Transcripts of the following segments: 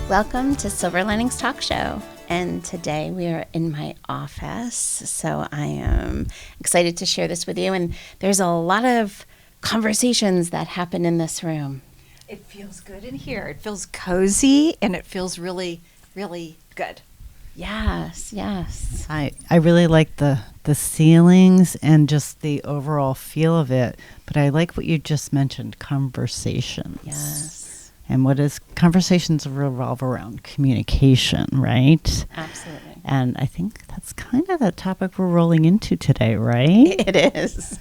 Welcome to Silver Linings Talk Show. And today we are in my office, so I am excited to share this with you. And there's a lot of conversations that happen in this room. It feels good in here. It feels cozy, and it feels really, really good. Yes, yes. I really like the ceilings and just the overall feel of it. But I like what you just mentioned, conversations. Yes. And what is conversations revolve around communication, right? Absolutely. And I think that's kind of the topic we're rolling into today, right? It is.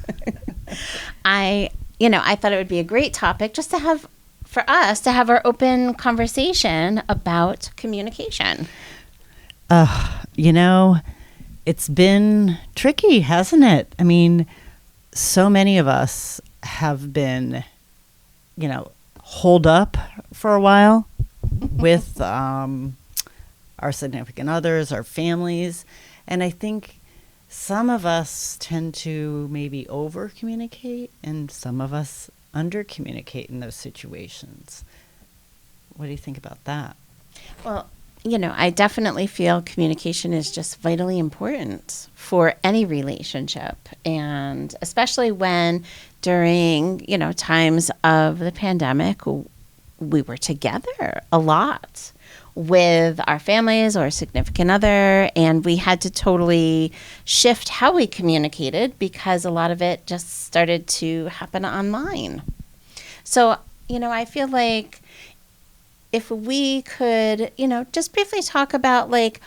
I thought it would be a great topic just to have, for us to have our open conversation about communication. It's been tricky, hasn't it? I mean, so many of us have been, holed up for a while with our significant others, our families. And I think some of us tend to maybe over communicate and some of us under communicate in those situations. What do you think about that? Well, I definitely feel communication is just vitally important for any relationship. And especially when during, times of the pandemic, we were together a lot with our families or significant other, and we had to totally shift how we communicated because a lot of it just started to happen online. So, I feel like if we could, just briefly talk about like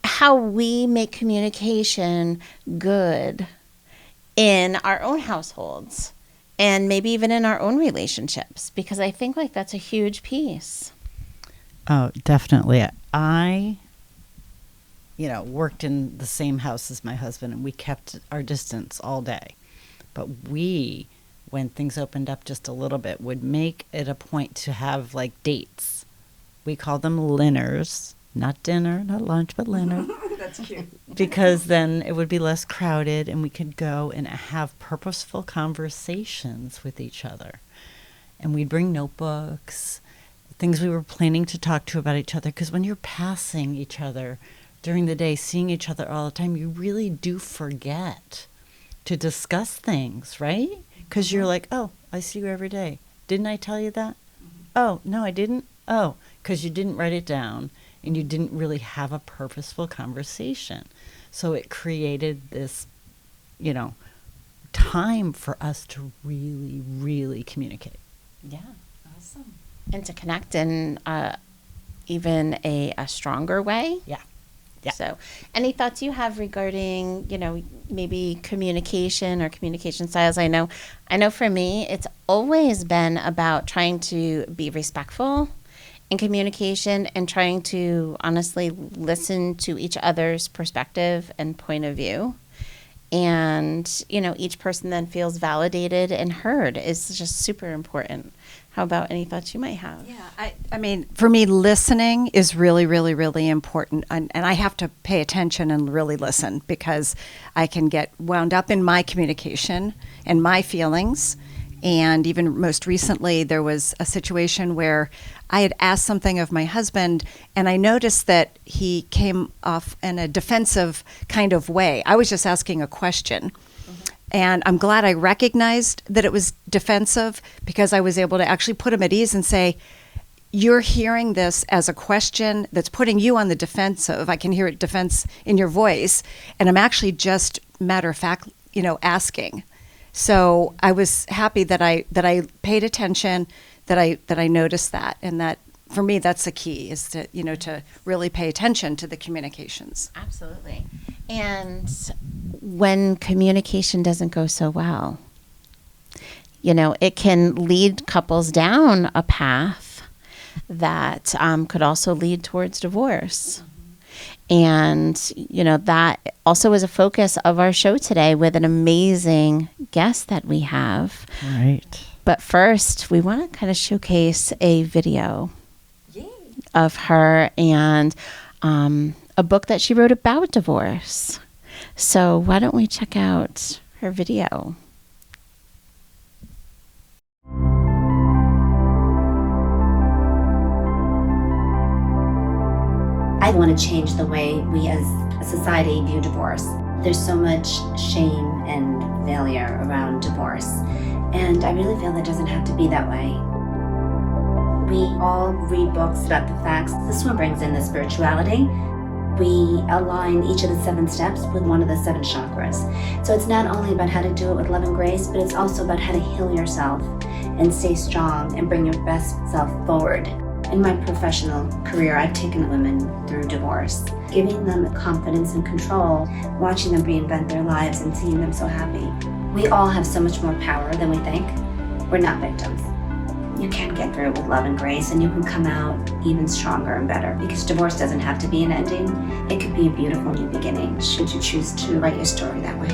how we make communication good in our own households and maybe even in our own relationships, because I think like that's a huge piece. Oh, definitely. I, worked in the same house as my husband, and we kept our distance all day. But we, when things opened up just a little bit, would make it a point to have like dates. We call them linners, not dinner, not lunch, but dinner. That's cute. Because then it would be less crowded and we could go and have purposeful conversations with each other. And we'd bring notebooks, things we were planning to talk to about each other. Because when you're passing each other during the day, seeing each other all the time, you really do forget to discuss things, right? Because you're like, oh, I see you every day. Didn't I tell you that? Oh, no, I didn't. Oh, because you didn't write it down and you didn't really have a purposeful conversation. So it created this, time for us to really, really communicate. Yeah. Awesome. And to connect in even a stronger way. Yeah. So any thoughts you have regarding, maybe communication or communication styles? I know for me, it's always been about trying to be respectful in communication and trying to honestly listen to each other's perspective and point of view. And, each person then feels validated and heard is just super important. How about any thoughts you might have? Yeah, I mean, for me, listening is really, really, really important. And I have to pay attention and really listen because I can get wound up in my communication and my feelings. And even most recently, there was a situation where I had asked something of my husband, and I noticed that he came off in a defensive kind of way. I was just asking a question. And I'm glad I recognized that it was defensive because I was able to actually put him at ease and say, you're hearing this as a question that's putting you on the defensive. I can hear it defense in your voice. And I'm actually just matter of fact, asking. So I was happy that I paid attention, that I noticed that. And that for me, that's the key is to, to really pay attention to the communications. Absolutely. And when communication doesn't go so well, it can lead couples down a path that could also lead towards divorce. And, that also is a focus of our show today with an amazing guest that we have. Right. But first, we want to kind of showcase a video of her and a book that she wrote about divorce. So why don't we check out her video? I want to change the way we as a society view divorce. There's so much shame and failure around divorce, and I really feel that it doesn't have to be that way. We all read books about the facts. This one brings in the spirituality. We align each of the 7 steps with one of the 7 chakras. So it's not only about how to do it with love and grace, but it's also about how to heal yourself and stay strong and bring your best self forward. In my professional career, I've taken women through divorce, giving them confidence and control, watching them reinvent their lives and seeing them so happy. We all have so much more power than we think. We're not victims. You can get through it with love and grace, and you can come out even stronger and better, because divorce doesn't have to be an ending. It could be a beautiful new beginning, should you choose to write your story that way.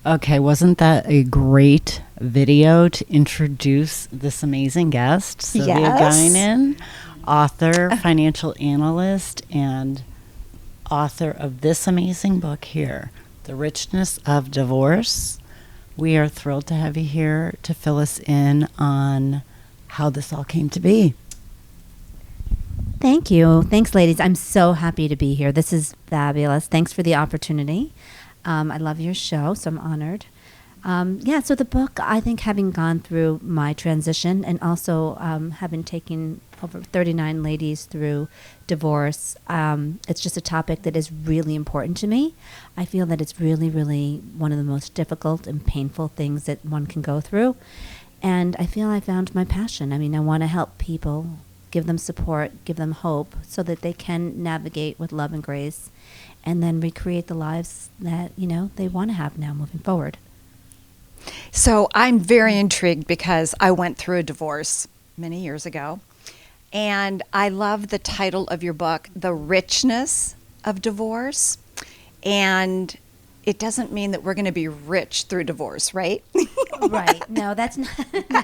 Okay, wasn't that a great video to introduce this amazing guest, Sylvia Yes. Guinan, author, financial analyst, and author of this amazing book here, The Richness of Divorce. We are thrilled to have you here to fill us in on how this all came to be. Thank you. Thanks, ladies. I'm so happy to be here. This is fabulous. Thanks for the opportunity. I love your show, so I'm honored. So the book, I think, having gone through my transition and also having taken over 39 ladies through divorce, it's just a topic that is really important to me. I feel that it's really, really one of the most difficult and painful things that one can go through. And I feel I found my passion. I mean, I want to help people, give them support, give them hope so that they can navigate with love and grace and then recreate the lives that, they want to have now moving forward. So I'm very intrigued because I went through a divorce many years ago. And I love the title of your book, The Richness of Divorce. And it doesn't mean that we're going to be rich through divorce, right? Right. No, that's not. No.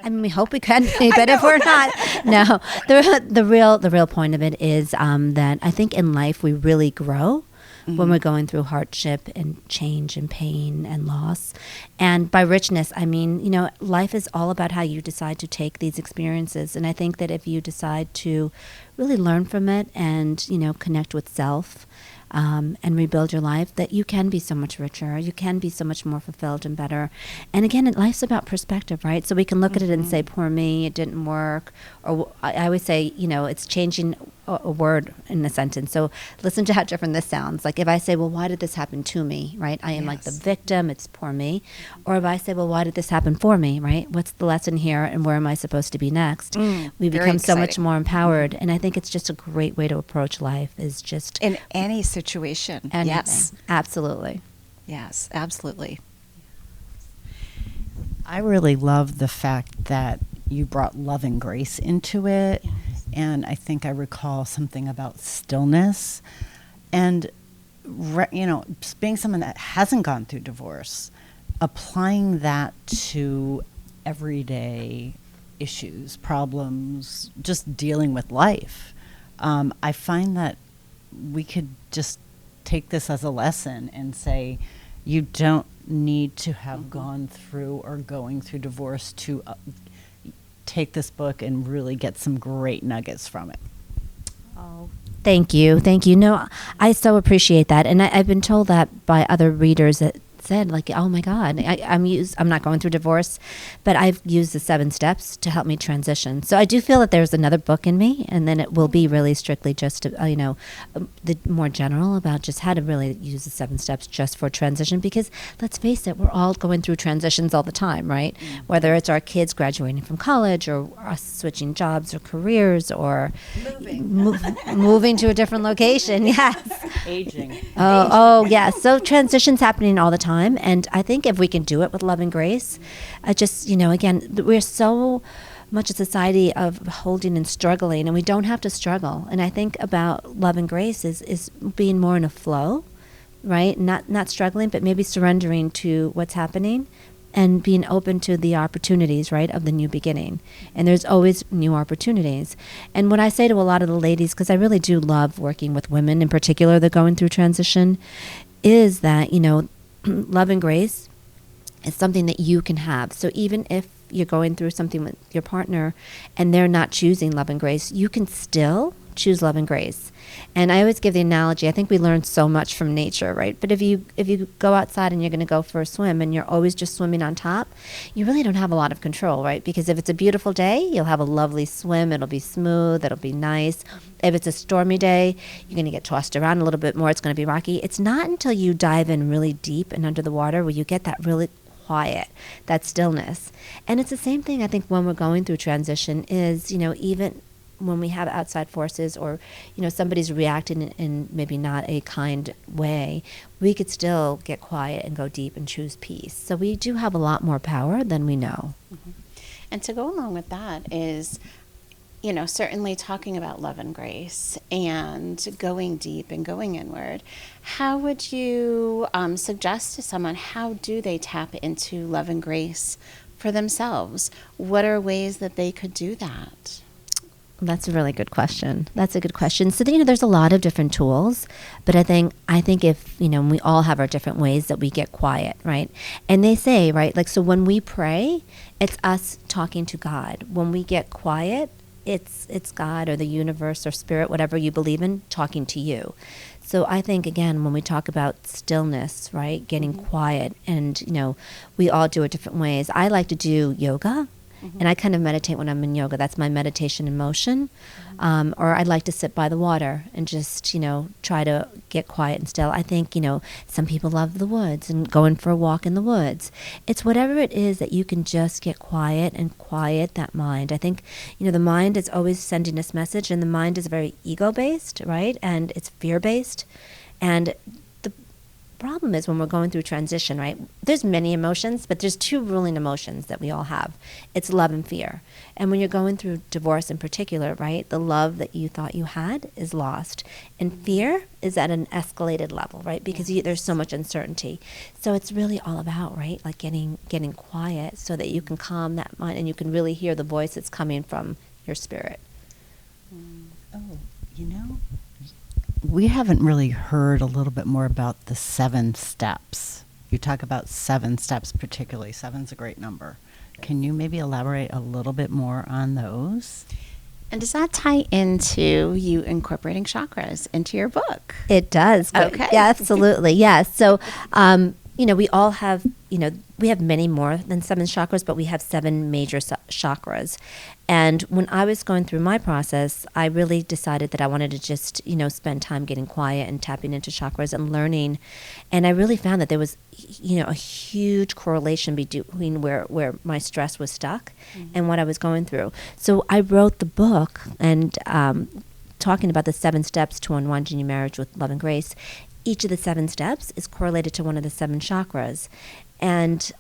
I mean, we hope we can be, but if we're not, no. The real point of it is that I think in life we really grow when we're going through hardship and change and pain and loss. And by richness, I mean, life is all about how you decide to take these experiences. And I think that if you decide to really learn from it and, connect with self, and rebuild your life, that you can be so much richer, you can be so much more fulfilled and better. And again, life's about perspective, right? So we can look at it and say, poor me, it didn't work. Or I always say, it's changing a word in a sentence. So listen to how different this sounds. Like if I say, well, why did this happen to me, right? I am like the victim, it's poor me. Or if I say, well, why did this happen for me, right? What's the lesson here and where am I supposed to be next? We become so much more empowered. And I think it's just a great way to approach life, is just In any situation. anything. Yes. Absolutely. Yes, absolutely. I really love the fact that you brought love and grace into it. Yes. And I think I recall something about stillness. And, being someone that hasn't gone through divorce, applying that to everyday issues, problems, just dealing with life. I find that we could just take this as a lesson and say, you don't need to have gone through or going through divorce to take this book and really get some great nuggets from it. Oh, thank you. Thank you. No, I so appreciate that. And I've been told that by other readers that said, like, oh my God, I'm not going through divorce, but I've used the 7 steps to help me transition. So I do feel that there's another book in me, and then it will be really strictly just, the more general about just how to really use the 7 steps just for transition. Because let's face it, we're all going through transitions all the time, right? Whether it's our kids graduating from college or us switching jobs or careers or moving to a different location. Yes. Aging. Oh, yeah. So transition's happening all the time. And I think if we can do it with love and grace, again, we're so much a society of holding and struggling, and we don't have to struggle. And I think about love and grace is being more in a flow, right? Not struggling, but maybe surrendering to what's happening and being open to the opportunities, right, of the new beginning. And there's always new opportunities. And what I say to a lot of the ladies, because I really do love working with women in particular that are going through transition, is that, love and grace is something that you can have. So even if you're going through something with your partner and they're not choosing love and grace, you can still choose love and grace. And I always give the analogy, I think we learn so much from nature, right? But if you go outside and you're going to go for a swim and you're always just swimming on top, you really don't have a lot of control, right? Because if it's a beautiful day, you'll have a lovely swim. It'll be smooth. It'll be nice. If it's a stormy day, you're going to get tossed around a little bit more. It's going to be rocky. It's not until you dive in really deep and under the water where you get that really quiet, that stillness. And it's the same thing, I think, when we're going through transition is, even when we have outside forces or, somebody's reacting in maybe not a kind way, we could still get quiet and go deep and choose peace. So we do have a lot more power than we know. Mm-hmm. And to go along with that is, certainly talking about love and grace and going deep and going inward. How would you suggest to someone, how do they tap into love and grace for themselves? What are ways that they could do that? That's a really good question. So, there's a lot of different tools, but I think if, we all have our different ways that we get quiet, right? And they say, right, so when we pray, it's us talking to God. When we get quiet, it's God or the universe or spirit, whatever you believe in, talking to you. So I think, again, when we talk about stillness, right, getting quiet, and, we all do it different ways. I like to do yoga. And I kind of meditate when I'm in yoga. That's my meditation in motion. Or I'd like to sit by the water and just, try to get quiet and still. I think, some people love the woods and going for a walk in the woods. It's whatever it is that you can just get quiet and quiet that mind. I think, the mind is always sending us message, and the mind is very ego-based, right? And it's fear-based. And problem is when we're going through transition, right? There's many emotions, but there's two ruling emotions that we all have. It's love and fear. And when you're going through divorce in particular, right, the love that you thought you had is lost. And fear is at an escalated level, right? Because there's so much uncertainty. So it's really all about, right, like getting quiet so that you can calm that mind and you can really hear the voice that's coming from your spirit. Oh, we haven't really heard a little bit more about the 7 steps. You talk about 7 steps particularly. 7's a great number. Can you maybe elaborate a little bit more on those? And does that tie into you incorporating chakras into your book? It does. Okay. Yeah, absolutely. Yes. So, we all have, we have many more than 7 chakras, but we have 7 major chakras. And when I was going through my process, I really decided that I wanted to just, spend time getting quiet and tapping into chakras and learning. And I really found that there was, a huge correlation between where my stress was stuck and what I was going through. So I wrote the book and talking about the 7 steps to unwinding your marriage with love and grace. Each of the 7 steps is correlated to one of the 7 chakras. And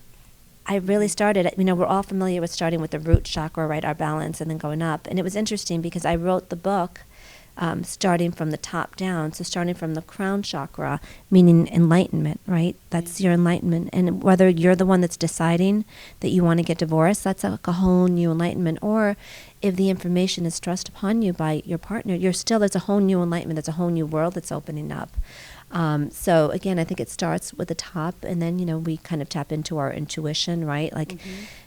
I really started, we're all familiar with starting with the root chakra, right, our balance, and then going up. And it was interesting because I wrote the book starting from the top down. So starting from the crown chakra, meaning enlightenment, right? That's your enlightenment. And whether you're the one that's deciding that you want to get divorced, that's like a whole new enlightenment. Or if the information is thrust upon you by your partner, there's a whole new enlightenment. There's a whole new world that's opening up. So again, I think it starts with the top, and then, we kind of tap into our intuition, right? Like,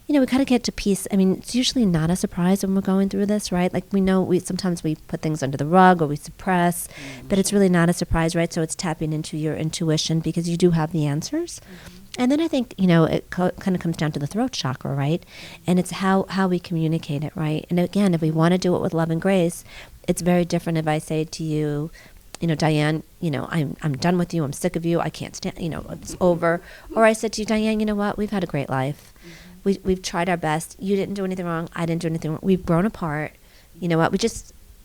we kind of get to peace. I mean, it's usually not a surprise when we're going through this, right? Like we know sometimes we put things under the rug or we suppress, but it's really not a surprise, right? So it's tapping into your intuition because you do have the answers. And then I think, it kind of comes down to the throat chakra, right? And it's how we communicate it, right? And again, if we want to do it with love and grace, it's very different if I say to you, Diane, I'm done with you. I'm sick of you. I can't stand, it's over. Or I said to you, Diane, you know what? We've had a great life. We've tried our best. You didn't do anything wrong. I didn't do anything wrong. We've grown apart. You know what?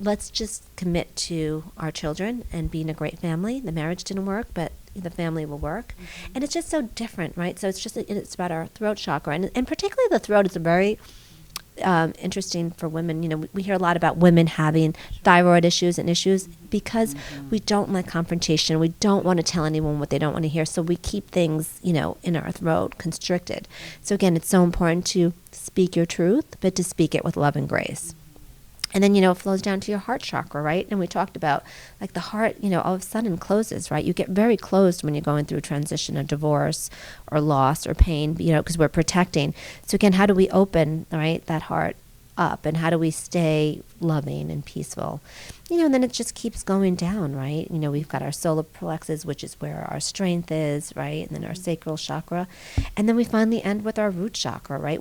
Let's just commit to our children and being a great family. The marriage didn't work, but the family will work. And it's just so different, right? So it's about our throat chakra. And particularly the throat is a very interesting for women. We hear a lot about women having thyroid issues because we don't like confrontation. We don't want to tell anyone what they don't want to hear. So we keep things, in our throat constricted. So again, it's so important to speak your truth, but to speak it with love and grace. And then, it flows down to your heart chakra, right? And we talked about like the heart, all of a sudden closes, right? You get very closed when you're going through a transition, a divorce or loss or pain, because we're protecting. So again, how do we open, right, that heart up, and how do we stay loving and peaceful? And then it just keeps going down, right? We've got our solar plexus, which is where our strength is, right? And then our sacral chakra. And then we finally end with our root chakra, right?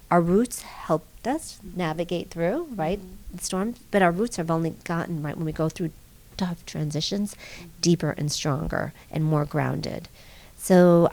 Our roots helped us navigate through, right, the storms, but our roots have only gotten, right, when we go through tough transitions, deeper and stronger and more grounded. So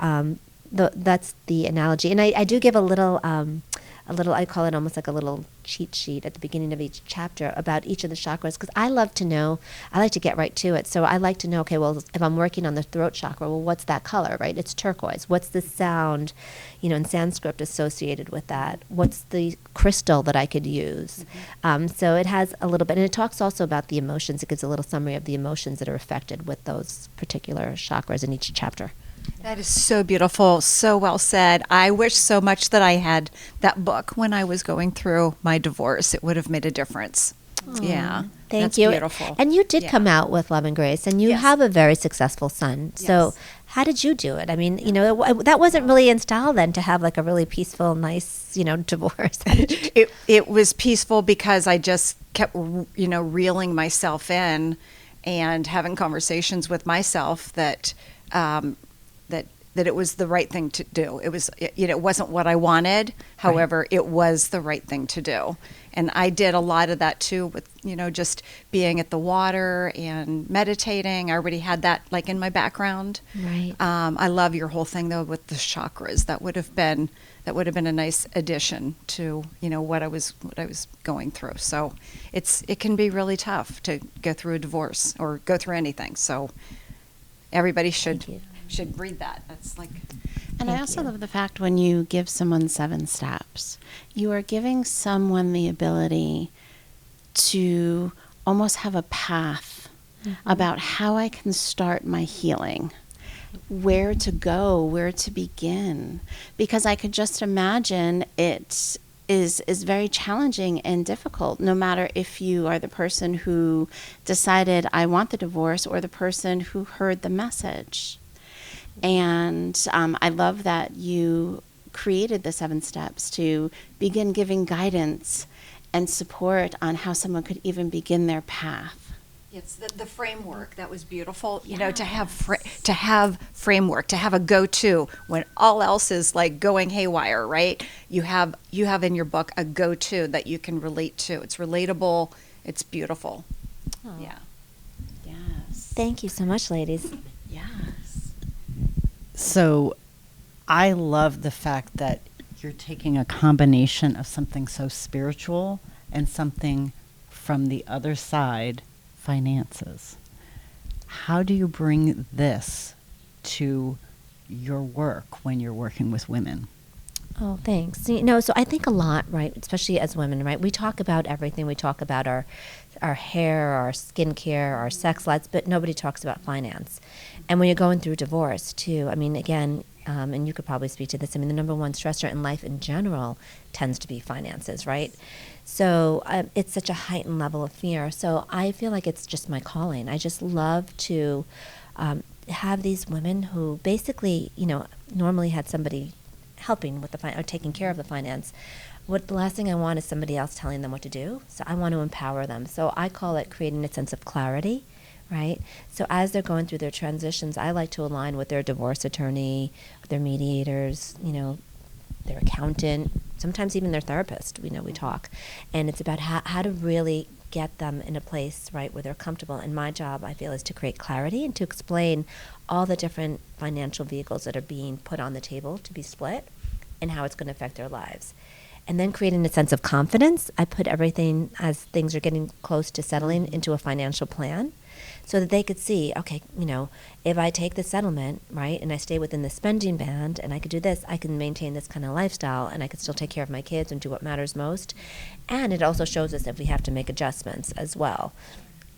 that's the analogy. And I do give a little, I call it almost like a little cheat sheet at the beginning of each chapter about each of the chakras, because I love to know, I like to get right to it. So I like to know, okay, well, if I'm working on the throat chakra, well, what's that color, right? It's turquoise. What's the sound, in Sanskrit associated with that? What's the crystal that I could use? So it has a little bit, and it talks also about the emotions. It gives a little summary of the emotions that are affected with those particular chakras in each chapter. That is so beautiful. So well said. I wish so much that I had that book when I was going through my divorce. It would have made a difference. Yeah. Thank that's you. Beautiful. And you did Yeah. come out with Love and Grace, and you Yes. have a very successful son. So Yes. how did you do it? I mean, that wasn't really in style then, to have like a really peaceful, nice, divorce. It was peaceful because I just kept, reeling myself in and having conversations with myself that it was the right thing to do. It was, it wasn't what I wanted. However, it was the right thing to do. And I did a lot of that too with, just being at the water and meditating. I already had that like in my background. Right. I love your whole thing though with the chakras. That would have been a nice addition to, what I was going through. So it can be really tough to go through a divorce or go through anything. So everybody should read that. That's like. And I also love the fact when you give someone 7 steps, you are giving someone the ability to almost have a path about how I can start my healing, where to go, where to begin. Because I could just imagine it is very challenging and difficult, no matter if you are the person who decided I want the divorce or the person who heard the message. And I love that you created the 7 steps to begin giving guidance and support on how someone could even begin their path. It's the framework that was beautiful. To have framework, to have a go-to when all else is like going haywire, right? You have in your book a go-to that you can relate to. It's relatable. It's beautiful. Oh. Yeah. Yes. Thank you so much, ladies. Yes. So I love the fact that you're taking a combination of something so spiritual and something from the other side, finances. How do you bring this to your work when you're working with women? Oh, thanks. So I think a lot, right, especially as women, right, we talk about everything. We talk about our hair, our skincare, our sex lives, but nobody talks about finance. And when you're going through divorce, too, I mean, again, and you could probably speak to this, I mean, the number one stressor in life in general tends to be finances, right? So it's such a heightened level of fear. So I feel like it's just my calling. I just love to have these women who basically, normally had somebody helping with or taking care of the finance. The last thing I want is somebody else telling them what to do. So I want to empower them. So I call it creating a sense of clarity, right? So as they're going through their transitions, I like to align with their divorce attorney, their mediators, their accountant, sometimes even their therapist. We talk. And it's about how to really get them in a place, right, where they're comfortable. And my job, I feel, is to create clarity and to explain all the different financial vehicles that are being put on the table to be split and how it's going to affect their lives. And then creating a sense of confidence. I put everything, as things are getting close to settling, into a financial plan so that they could see, okay, if I take the settlement, right, and I stay within the spending band and I could do this, I can maintain this kind of lifestyle and I could still take care of my kids and do what matters most. And it also shows us if we have to make adjustments as well.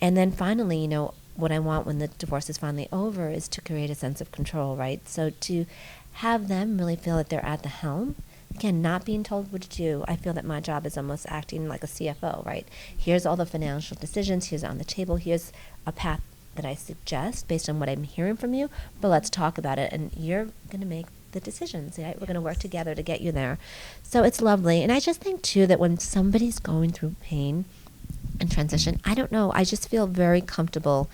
And then finally, what I want when the divorce is finally over is to create a sense of control, right? So to have them really feel that they're at the helm, again, not being told what to do, I feel that my job is almost acting like a CFO, right? Here's all the financial decisions, here's on the table, here's a path that I suggest based on what I'm hearing from you, but let's talk about it, and you're going to make the decisions, right? We're going to work together to get you there. So it's lovely. And I just think, too, that when somebody's going through pain and transition, I don't know, I just feel very comfortable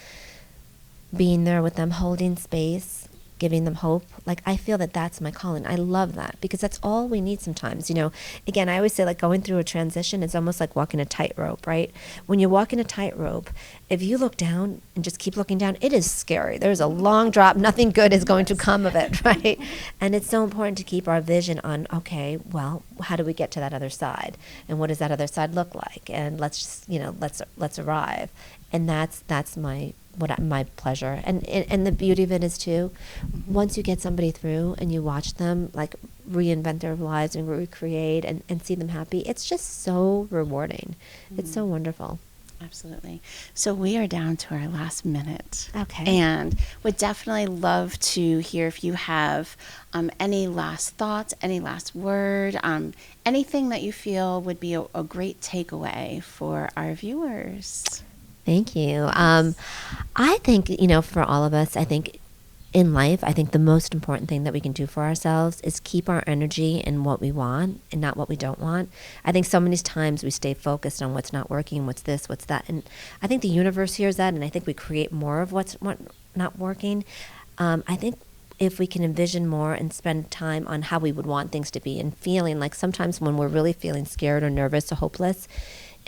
being there with them, holding space, giving them hope. Like, I feel that that's my calling. I love that because that's all we need sometimes. You know, again, I always say, like, going through a transition, it's almost like walking a tightrope, right? When you walk in a tightrope, if you look down and just keep looking down, it is scary. There's a long drop. Nothing good is going to come of it, right? And it's so important to keep our vision on, okay, well, how do we get to that other side? And what does that other side look like? And let's just, you know, let's arrive. And that's my pleasure. And the beauty of it is, too, once you get somebody through and you watch them, like, reinvent their lives and recreate and see them happy, it's just so rewarding. It's so wonderful. Absolutely. So we are down to our last minute. Okay. And would definitely love to hear if you have any last thoughts, any last word, anything that you feel would be a great takeaway for our viewers. Thank you. I think, you know, for all of us, I think in life, I think the most important thing that we can do for ourselves is keep our energy in what we want and not what we don't want. I think so many times we stay focused on what's not working, what's this, what's that. And I think the universe hears that, and I think we create more of what's not working. I think if we can envision more and spend time on how we would want things to be and feeling like sometimes when we're really feeling scared or nervous or hopeless,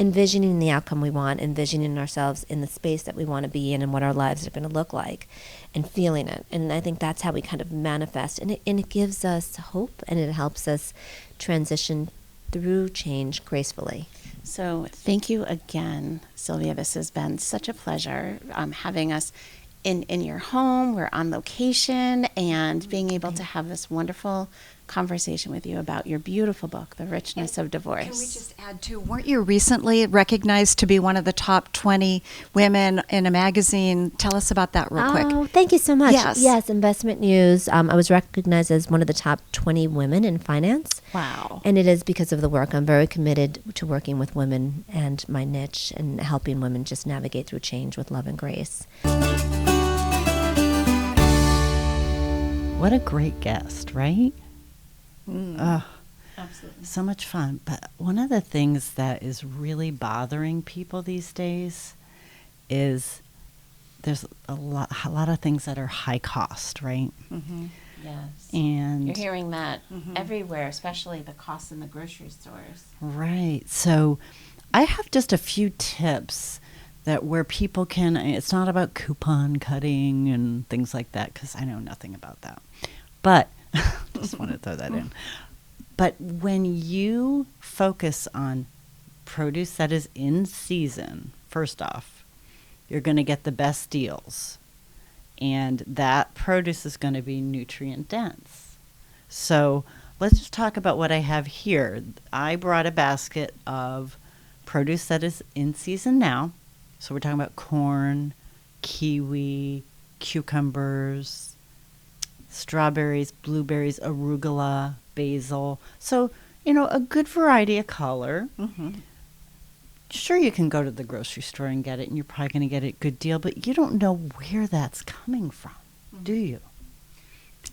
envisioning the outcome we want, envisioning ourselves in the space that we want to be in and what our lives are going to look like, and feeling it. And I think that's how we kind of manifest. And it gives us hope, and it helps us transition through change gracefully. So thank you again, Sylvia. This has been such a pleasure having us in your home. We're on location, and being able to have this wonderful conversation with you about your beautiful book, The Richness of Divorce. Can we just add too, weren't you recently recognized to be one of the top 20 women in a magazine? Tell us about that real quick. Oh, thank you so much. Yes. Investment News. I was recognized as one of the top 20 women in finance. Wow. And it is because of the work. I'm very committed to working with women and my niche and helping women just navigate through change with love and grace. What a great guest, right? Absolutely. So much fun. But one of the things that is really bothering people these days is there's a lot of things that are high cost, right? Mm-hmm. Yes. And You're hearing that everywhere, especially the costs in the grocery stores. right. So I have just a few tips that where people can, it's not about coupon cutting and things like that, because I know nothing about that. But just want to throw that in. But when you focus on produce that is in season, first off, you're going to get the best deals. And that produce is going to be nutrient dense. So let's just talk about what I have here. I brought a basket of produce that is in season now. So we're talking about corn, kiwi, cucumbers, strawberries, blueberries, arugula, basil. So, you know, a good variety of color. Mm-hmm. Sure, you can go to the grocery store and get it, and you're probably going to get a good deal, but you don't know where that's coming from, do you?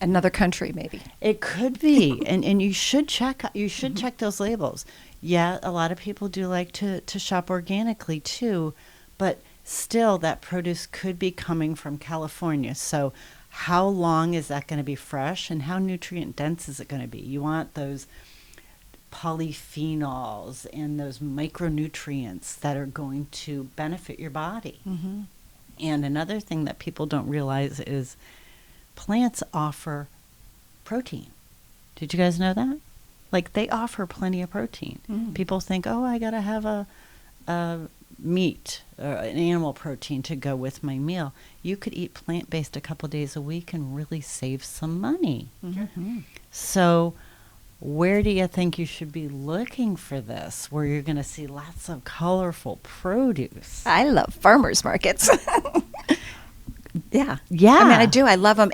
Another country, maybe. It could be, and you should check. You should check those labels. Yeah, a lot of people do like to shop organically too, but still, that produce could be coming from California. So, how long is that going to be fresh, and how nutrient dense is it going to be? You want those polyphenols and those micronutrients that are going to benefit your body. Mm-hmm. And another thing that people don't realize is plants offer protein. Did you guys know that? Like, they offer plenty of protein. Mm. People think, oh, I got to have a meat or an animal protein to go with my meal. You could eat plant-based a couple days a week and really save some money. Mm-hmm. So where do you think you should be looking for this, where you're going to see lots of colorful produce? I love farmers markets. Yeah. Yeah. I mean, I do. I love them.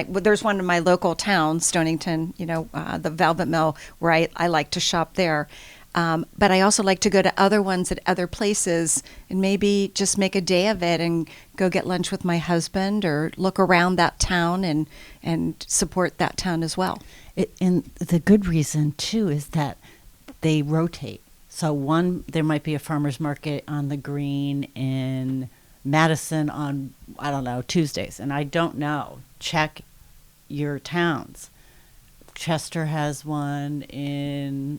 There's one in my local town, Stonington, the Velvet Mill, where I like to shop there. But I also like to go to other ones at other places and maybe just make a day of it and go get lunch with my husband or look around that town and support that town as well. And the good reason, too, is that they rotate. So there might be a farmer's market on the green in Madison on, I don't know, Tuesdays. And I don't know. Check your towns. Chester has one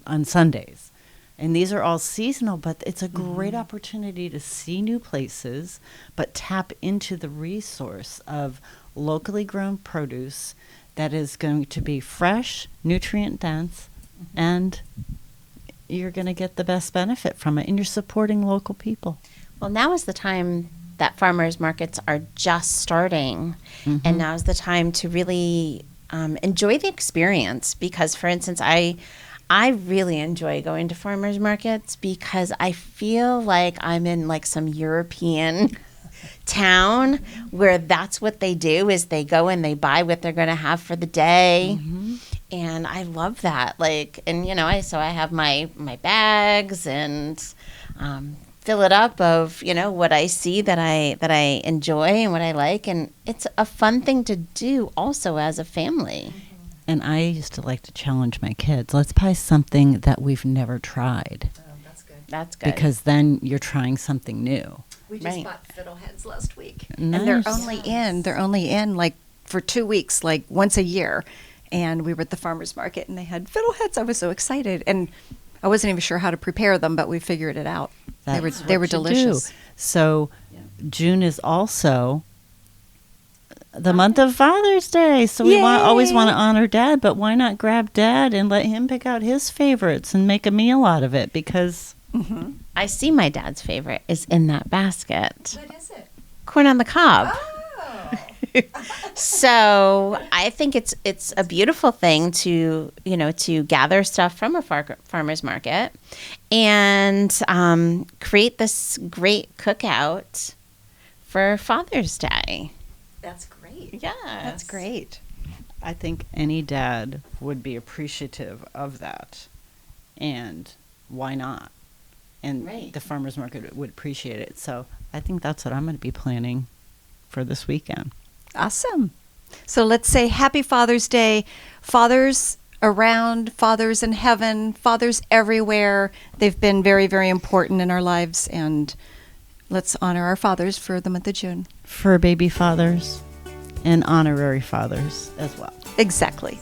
on Sundays. And these are all seasonal, but it's a great opportunity to see new places, but tap into the resource of locally grown produce that is going to be fresh, nutrient dense, and you're going to get the best benefit from it. And you're supporting local people. Well, now is the time that farmers markets are just starting. And now is the time to really enjoy the experience. Because, for instance, I really enjoy going to farmers markets because I feel like I'm in like some European town where that's what they do is they go and they buy what they're going to have for the day. And I love that. I have my bags and fill it up of, what I see that I enjoy and what I like. And it's a fun thing to do also as a family. And I used to like to challenge my kids. Let's buy something that we've never tried. That's good. Because then you're trying something new. We just bought fiddleheads last week. Nice. And they're only in like for 2 weeks, like once a year. And we were at the farmer's market and they had fiddleheads. I was so excited. And I wasn't even sure how to prepare them, but we figured it out. They were delicious. So June is also the month of Father's Day. So we always want to honor Dad, but why not grab Dad and let him pick out his favorites and make a meal out of it? Because I see my dad's favorite is in that basket. What is it? Corn on the cob. Oh. So I think it's a beautiful thing to gather stuff from a farmer's market and create this great cookout for Father's Day. That's great. Yeah, That's great. I think any dad would be appreciative of that. And why not? And Right. the farmer's market would appreciate it. So I think that's what I'm going to be planning for this weekend. Awesome. So let's say Happy Father's Day. Fathers around, fathers in heaven, fathers everywhere. They've been very, very important in our lives. And let's honor our fathers for the month of June. For baby fathers and honorary fathers as well. Exactly.